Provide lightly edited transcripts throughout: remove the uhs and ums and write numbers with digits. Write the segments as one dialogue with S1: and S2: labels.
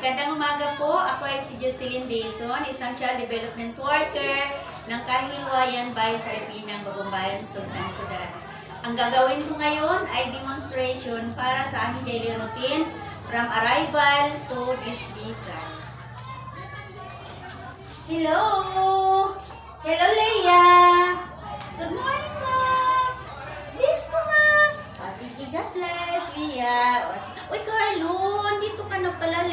S1: Magandang umaga po. Ako ay si Jocelyn Dayson, isang Child Development Worker ng Kahilwayan Bay sa Repinang Babambayan, Sultan Kudarat. Ang gagawin ko ngayon ay demonstration para sa aming daily routine from arrival to dismissal. Hello! Hello, Leia! Good morning, Mom! Please, Mom! Sige, God bless, Leia. Uy, Carlo! Dito ka na pala,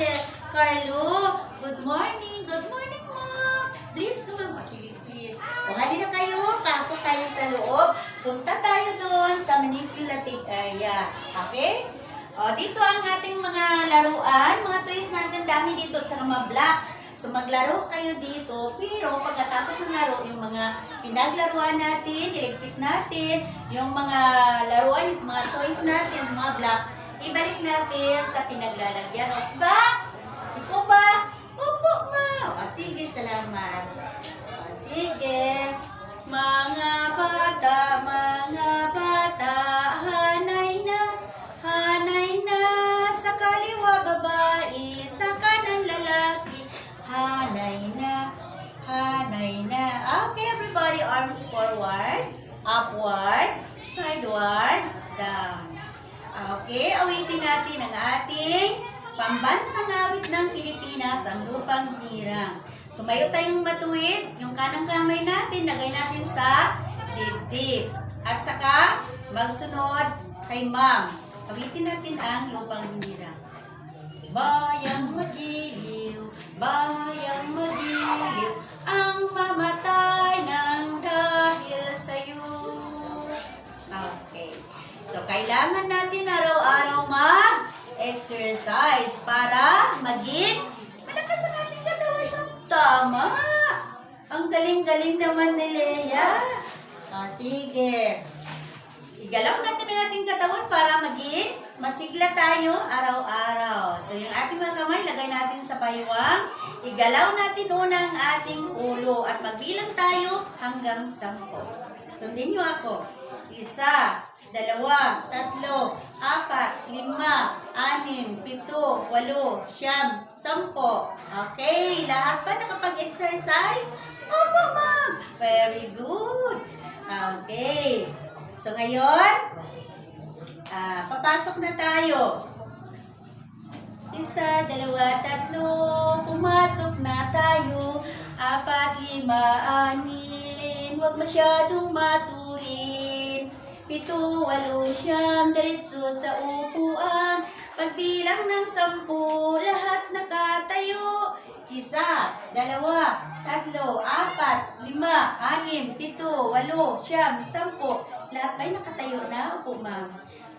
S1: Carlo! Good morning! Good morning, Mom! Please, Mom! Sige, please. O, halina kayo. Pasok tayo sa loob. Punta tayo doon sa manipulative area. Okay? O, dito ang ating mga laruan. Mga toys natin, dami dito. Tsaka mga blocks. So, maglaro kayo dito, pero pagkatapos ng laro, yung mga pinaglaruan natin, iligpit natin, yung mga laruan, yung mga toys natin, mga blocks, ibalik natin sa pinaglalagyan. O ba? Ito ba? Opo, ma. O, sige, salamat. O, sige. Mga bata, hanay na, sa kaliwa babae, sa kanan lalaki, hanay na. Okay, everybody, arms forward, upward, sideward, down. Okay, awitin natin ang ating pambansang awit ng Pilipinas, ang Lupang Hinirang. Tumayo tayong matuwid, yung kanang kamay natin, lagay natin sa dibdib. At saka, magsunod kay Ma'am. Awitin natin ang Lupang Hinirang. Bayang magiliw, ang mamatay ng dahil sa'yo. Okay. So, kailangan natin araw-araw mag-exercise para maging malakas ang ating katawan. Tama! Ang galing-galing naman ni Leia. Sige. Igalaw natin ang ating katawan para maging masigla tayo araw-araw. So, yung ating mga kamay, lagay natin sa baywang. Igalaw natin una ang ating ulo at magbilang tayo hanggang 10. Sundin nyo ako. 1, 2, 3, 4, 5, 6, 7, 8, 9, 10. Okay, lahat ba nakapag-exercise? Opo, Ma'am. Very good. Okay. So, ngayon, papasok na tayo. 1, 2, 3, pumasok na tayo. 4, 5, 6, huwag masyadong maturin. 7, 8, 9, diretso sa upuan. Pagbilang ng 10, lahat nakatayo. 1, 2, 3, 4, 5, 6, 7, 8, 9, 10. Lahat ba'y nakatayo na? Opo, Ma'am.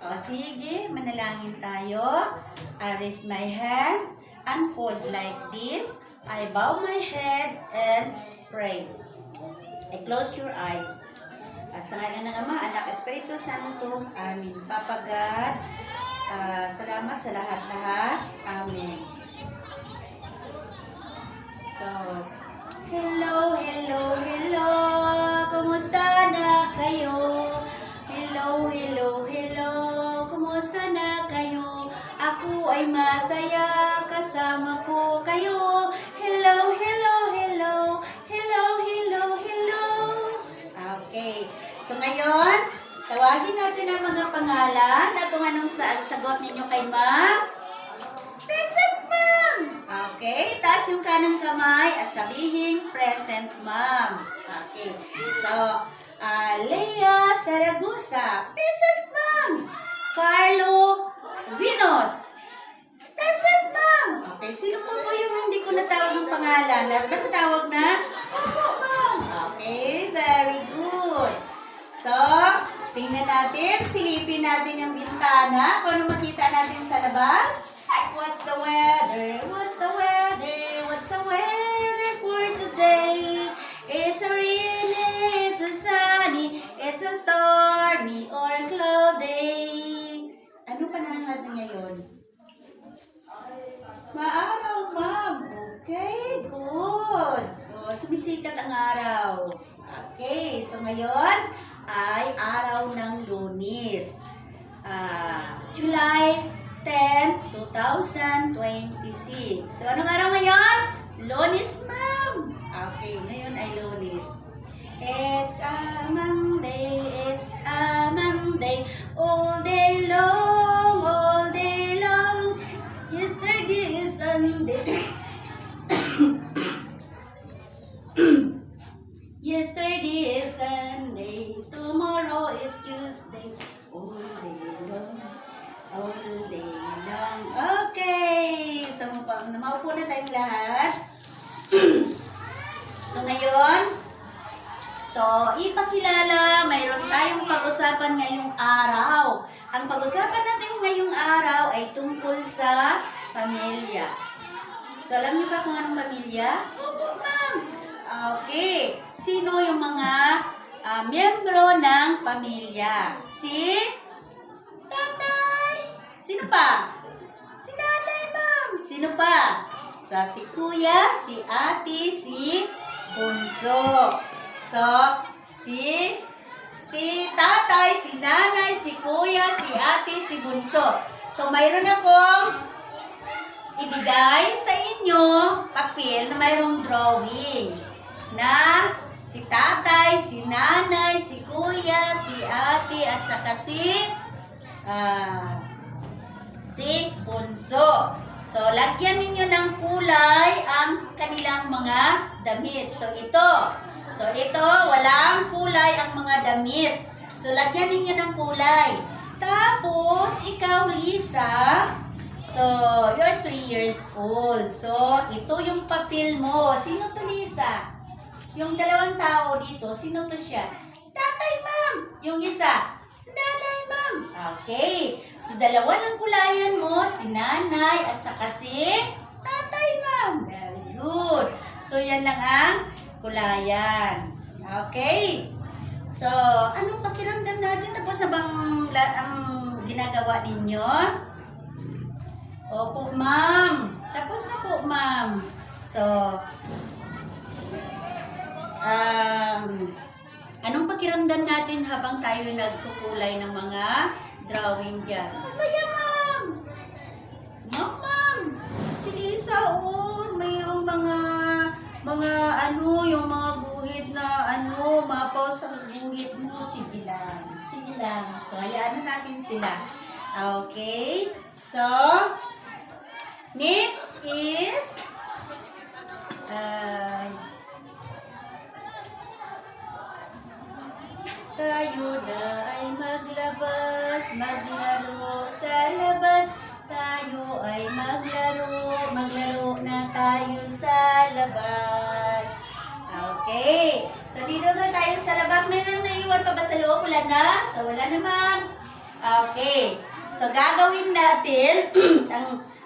S1: O, sige, manalangin tayo. I raise my hand and fold like this. I bow my head and pray. I close your eyes. Sa ngalan ng Ama, Anak, Espiritu Santo. Amen. Papa God, salamat sa lahat-lahat. Amen. So, hello. Kumusta na kayo? Hello. Kumusta na kayo? Ako ay masaya kasama ko kayo. Hello. Okay. So ngayon, tawagin natin ang mga pangalan. At anong sagot ninyo kay Ma'am? Present, Ma'am! Okay, taas yung kanang kamay at sabihin, present, Ma'am. Okay, so, Leia Saragusa, present, Ma'am. Carlo Vinos, present, Ma'am. Okay, sino po yung hindi ko natawag ng pangalan? Lahat ba natawag na? Opo, Ma'am. Okay, very good. So, tingnan natin, silipin natin yung bintana. Kung ano makita natin sa labas. What's the weather for today? It's a rainy, it's a sunny, it's a stormy or cloudy. Ano panahon natin ngayon? Maaraw, Ma'am. Okay, good. O, sumisikat ang araw. Okay, so ngayon ay araw ng Lunes. July 10, 2026. So, anong araw ngayon? Lunes, ma'am. Okay, ngayon ay Lunes. It's a Monday, it's a Monday, all day long, all day long. Yesterday is Sunday. Yesterday is Sunday, tomorrow is Tuesday, all day long, all day long. Okay, so maupo na tayong lahat. So ngayon, ipakilala, mayroon tayong pag-usapan ngayong araw. Ang pag-usapan natin ngayong araw ay tungkol sa pamilya. So alam niyo ba kung anong pamilya? Opo, ma'am. Okay. Sino yung mga miyembro ng pamilya? Si tatay. Sino pa? Si nanay, ma'am. Sino pa? Si kuya, si ate, si bunso. So, si tatay, si nanay, si kuya, si ate, si bunso. So, mayroon akong ibigay sa inyo papel na mayroong drawing na si tatay, si nanay, si kuya, si ate, at saka si bunso. So, lagyan ninyo ng kulay ang kanilang mga damit. So, ito, walang kulay ang mga damit. So, lagyan ninyo ng kulay. Tapos, ikaw, Lisa, so, you're 3 years old. So, ito yung papel mo. Sino to, Lisa? Yung dalawang tao dito, sino to siya? Tatay, ma'am. Yung isa, si nanay, ma'am. Okay. So, dalawa ng kulayan mo, si nanay at saka si tatay, ma'am. Very good. So, yan lang ang kulayan. Okay. So, anong pakiramdam natin? Tapos na bang ang ginagawa ninyo? Opo, ma'am. Tapos na po, ma'am. So, anong pakiramdam natin habang tayo nagkukulay ng mga drawing dyan? Masaya, ma'am. Ma'am. Si Lisa, mayroong yung mga guhit na mapaw sa guhit mo. Sige lang. So, hayaan na natin sila. Okay. So, next is tayo na ay maglaro sa labas. Tayo ay maglaro na tayo sa labas. Okay. So, dito na tayo sa labas. May naiwan pa ba sa loob? Wala na? So, wala naman. Okay. So, gagawin natin,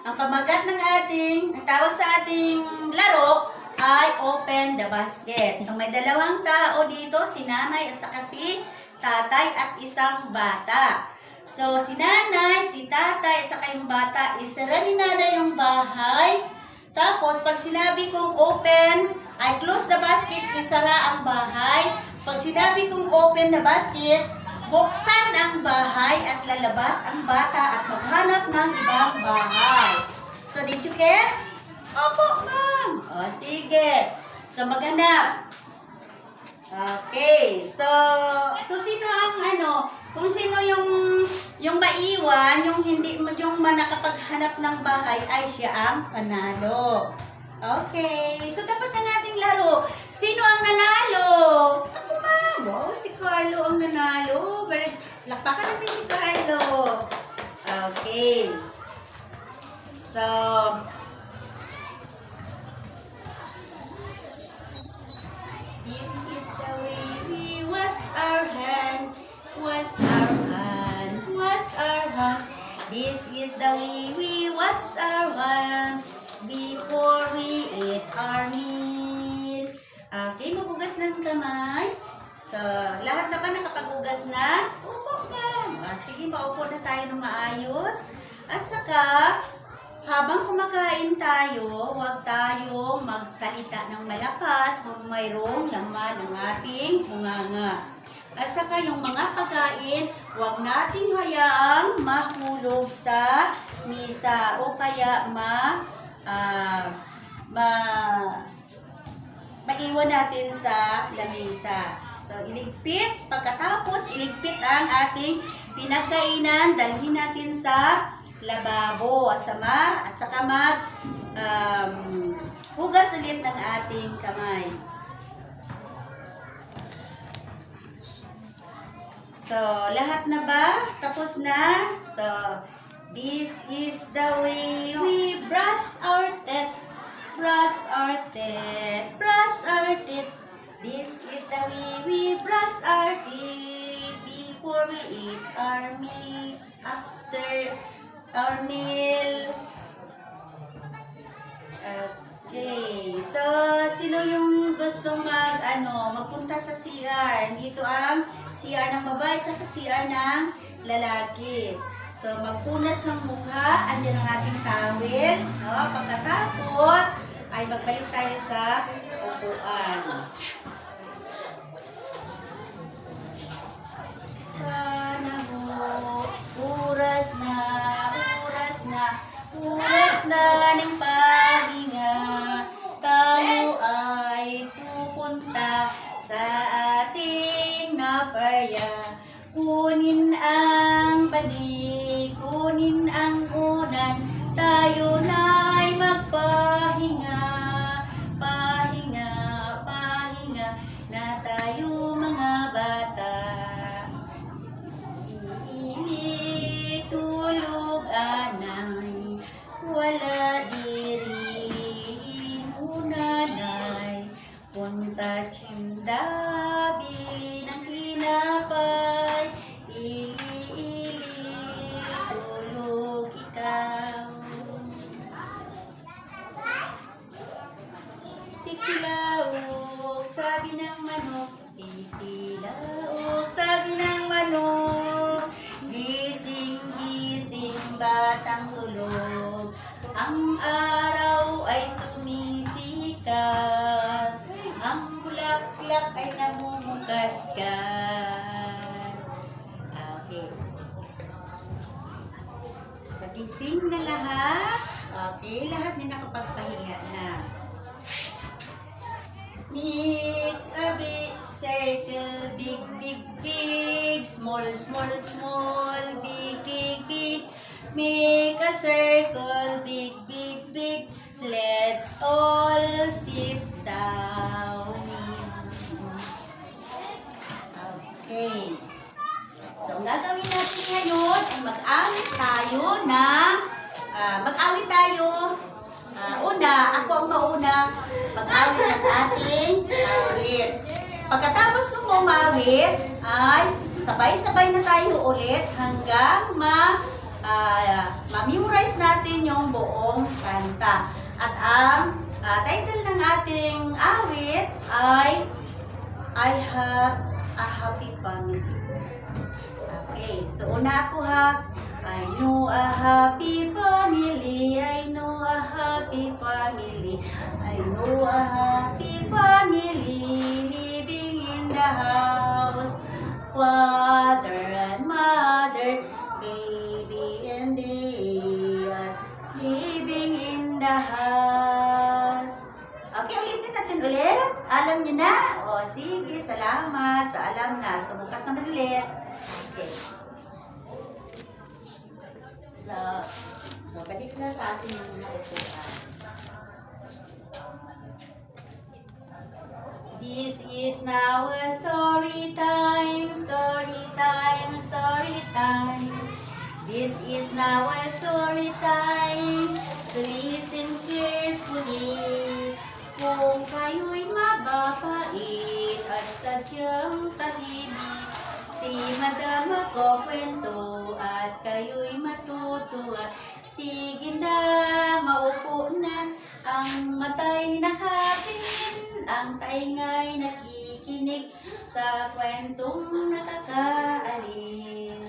S1: ang pamagat ng ang tawag sa ating laro ay open the basket. So, may dalawang tao dito, si nanay at saka si tatay at isang bata. So, si nanay, si tatay at saka yung bata, isara ni nanay yung bahay. Tapos, pag sinabi kong open, ay close the basket, isara ang bahay. Pag sinabi kong open the basket, buksan ang bahay at lalabas ang bata at maghanap ng ibang bahay. So, did you get? Opo, ma'am. O, sige. So, maghanap. Okay. So sino ang kung sino yung maiwan, yung nakapaghanap ng bahay ay siya ang panalo. Okay. So, tapos ang ating laro. Sino ang nanalo? Ako, ma'am. Wow, si Carlo ang nanalo. Lakpakan natin si Carlo. Okay. So, this is the way we wash our hand. Wash our hand. Wash our hand. This is the way we wash our hand before we eat our meal. Okay, magugas ng kamay. So, lahat na ba nakapag-ugas na? Upo ka. Sige, maupo na tayo ng maayos. At saka, habang kumakain tayo, huwag tayong magsalita ng malakas kung mayroong laman ng ating bunganga. At saka yung mga pagkain, huwag nating hayaang mahulog sa misa o kaya ma maiwan natin sa lamesa. So, iligpit. Pagkatapos, iligpit ang ating pinagkainan. Dalhin natin sa lababo at saka hugas ulit ng ating kamay. So, lahat na ba? Tapos na? So, this is the way we brush our teeth. Brush our teeth. Brush our teeth. This is the way we brush our teeth before we eat our meal, after our meal. Okay. So, sino yung gustong magpunta sa CR? Dito ang CR ng babae at sa CR ng lalaki. So, magpunas ng mukha. Andiyan ang ating towel. No? Pagkatapos, ay magbalik tayo sa upuan. Oras na ng pahinga, tayo ay pupunta sa ating naparya. Kunin ang banig, kunin ang unan, tayo na ay magpahinga. Pahinga, pahinga na tayo mga bata. Iinit, tulog, anay, wala diri, munanay, punta tsindabi ng kinapay, ili, tulog ikaw. Tikilaok, sabi ng manok, tikilaok, sabi ng manok, gising, gising, batang tulog, ang araw ay sumisikat, ang bulaklak ay namumukadkad. Okay. So, gising na lahat. Okay, lahat din nakapagpahinga na. Make a big circle, big, big, big, small, small, small, big, big, big. Make a circle, big, big, big. Let's all sit down. Okay. So, ang gagawin natin ngayon ay mag-awit tayo ng una, ako ang mauna, mag-awit ng ating awit. Pagkatapos ng umawit, ay sabay-sabay na tayo ulit hanggang ma-memorize natin yung buong kanta. At ang title ng ating awit ay I Have a Happy Family. Okay, so una ako ha. I know a happy family, I know a happy family, I know a happy family living in the house. Father and mother, baby and they are living in the house. Okay, ulitin natin ulit. Alam niyo na? O, sige, salamat sa alam na. So, bukas naman ulit. Okay. So, balik na sa ating mga upuan. This is now a story time, story time, story time. This is now a story time, so listen carefully. Kung kayo'y mababait at sadyang tahimik, si Madam magkukwento at kayo'y matutuwa. Sige na, maupo na, ang mata'y nakatingin, ang tainga'y nakikinig sa kwentong nakakaalin.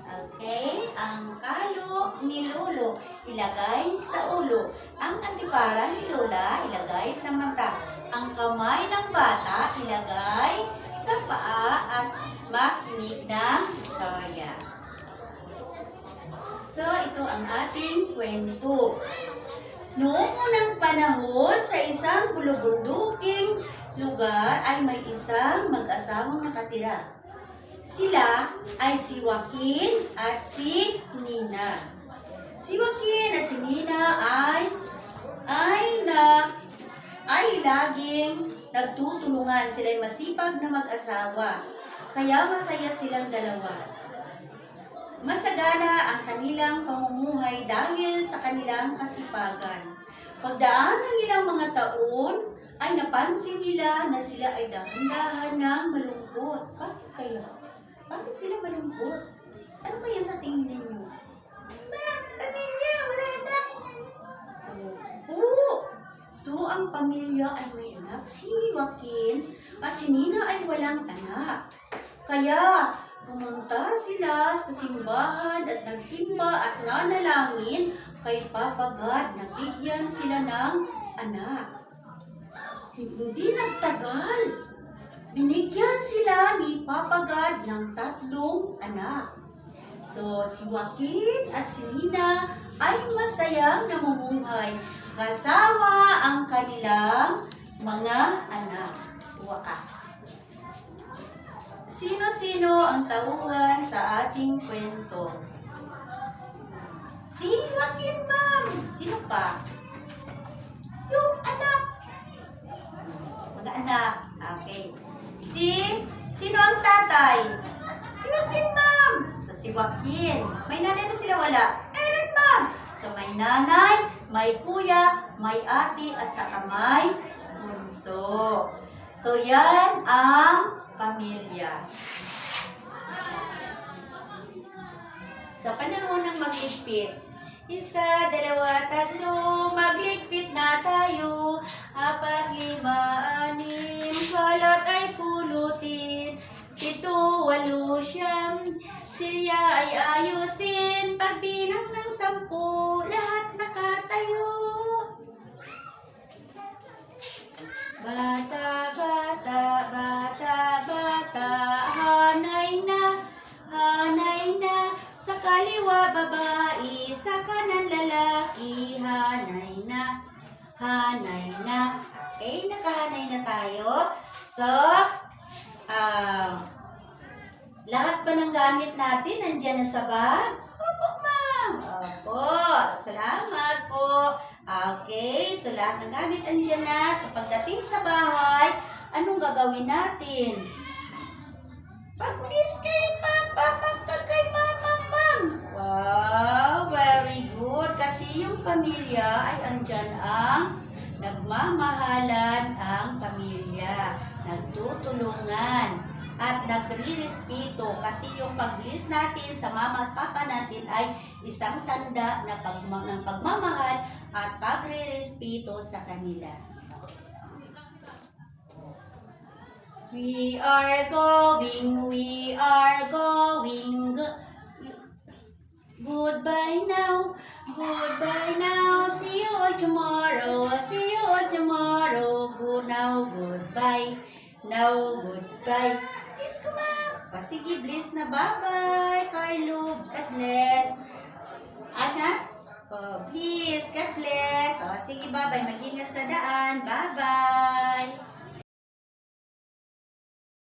S1: Okay? Ang kalo ni Lolo, ilagay sa ulo. Ang antipara ni Lola, ilagay sa mata. Ang kamay ng bata, ilagay sa paa at makinig ng istorya. So, ito ang ating kwento. Noong unang panahon, sa isang bulubunduking lugar ay may isang mag-asawang nakatira. Sila ay si Joaquin at si Nina. Si Joaquin at si Nina ay laging nagtutulungan. Sila ay masipag na mag-asawa. Kaya masaya silang dalawa. Masagana ang kanilang pamumuhay dahil sa kanilang kasipagan. Pagdaan ng ilang mga taon, ay napansin nila na sila ay dahan-dahan ng malungkot. Bakit kaya? Bakit sila malungkot? Ano kaya sa tingin ninyo? Pamilya, wala anak. Oo. So, ang pamilya ay may anak. Si Joaquin at si Nina ay walang anak. Kaya, pumunta sila sa simbahan at nagsimba at nanalangin kay Papa God na bigyan sila ng anak. Hindi nagtagal. Binigyan sila ni Papa God ng 3 anak. So, si Joaquin at si Nina ay masayang namumuhay kasama ang kanilang mga anak. Wakas. Sino-sino ang tauhan sa ating kwento? Si Joaquin, ma'am. Sino pa? Yung anak. Mag-anak. Okay. Sino ang tatay? Si Joaquin, ma'am. So, si Joaquin. May nanay ba sila? Wala. Meron, ma'am. So, may nanay, may kuya, may ate, at saka may bunso. So, yan ang pamilya. Sa panahon ng magligpit, 1, 2, 3, magligpit na tayo. 4, 5, 6, kalat ay pulutin. 7, 8, 9, silya ay ayusin. Pagbilang ng 10, lahat nakatayo. Bata, bata, bata, bata, hanay na, sa kaliwa babae, sa kanan lalaki, hanay na. Okay, nakahanay na tayo. So, lahat ba ng gamit natin nandyan na sa bag? Opo, ma'am. Opo, salamat po. Okay, so lahat ng gamit andyan na. So pagdating sa bahay, anong gagawin natin? Pag-please kay Papa, magkakay Mama, ma'am. Wow, very good. Kasi yung pamilya ay andyan ang nagmamahalan ang pamilya. Nagtutulungan at nagre-respeto. Kasi yung pag-bless natin sa mama at papa natin ay isang tanda na ng pagmamahal at pagre-respeto sa kanila. We are going. Goodbye now. See you all tomorrow. Good now, goodbye. Now, goodbye. Please, come on. Sige, bless na. Bye-bye, Carlo. God bless. Ana? Please, God bless. Sige, bye-bye. Mag-ingat sa daan. Bye-bye.